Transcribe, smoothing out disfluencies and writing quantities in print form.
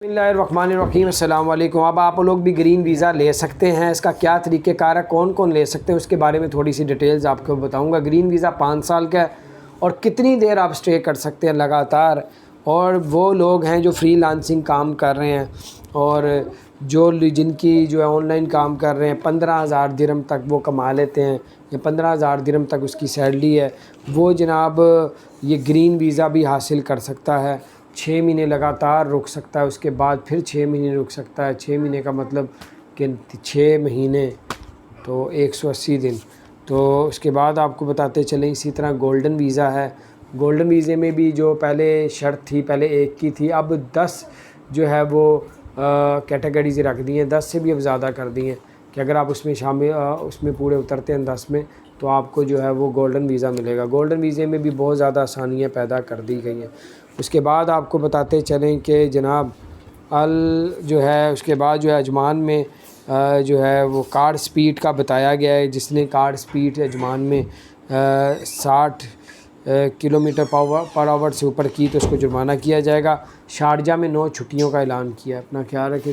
बिस्मिल्लाहिर्रहमानिर्रहीम अस्सलाम वालेकुम। अब आप लोग भी ग्रीन वीज़ा ले सकते हैं। इसका क्या तरीक़े कार है, कौन कौन ले सकते हैं, उसके बारे में थोड़ी सी डिटेल्स आपको बताऊंगा। ग्रीन वीज़ा 5 साल का है और कितनी देर आप स्टे कर सकते हैं लगातार। और वो लोग हैं जो फ्रीलांसिंग काम कर रहे हैं और जो जिनकी जो है ऑनलाइन काम कर रहे हैं, 15,000 दिरहम तक वो कमा लेते हैं या 15,000 दिरहम तक उसकी सैलरी है, वो जनाब ये ग्रीन वीज़ा भी हासिल कर सकता है। 6 महीने लगातार रुक सकता है, उसके बाद फिर 6 महीने रुक सकता है। 6 महीने का मतलब कि 6 महीने तो 180 दिन। तो उसके बाद आपको बताते चलें, इसी तरह गोल्डन वीज़ा है। गोल्डन वीज़े में भी जो पहले शर्त थी, पहले 1 की थी, अब 10 जो है वो कैटेगरीज रख दी हैं, 10 से भी अब ज़्यादा कर दी हैं कि अगर आप उसमें शामिल उसमें पूरे उतरते हैं 10 में, तो आपको जो है वो गोल्डन वीज़ा मिलेगा। गोल्डन वीज़े में भी बहुत ज़्यादा आसानियाँ पैदा कर दी गई हैं। उसके बाद आपको बताते चलें कि जनाब जो है उसके बाद जो है अजमान में जो है वो कार स्पीड का बताया गया है। जिसने कार स्पीड अजमान में 60 किलोमीटर पर आवर से ऊपर की तो उसको जुर्माना किया जाएगा। शारजा में 9 छुट्टियों का ऐलान किया। अपना ख्याल रखें।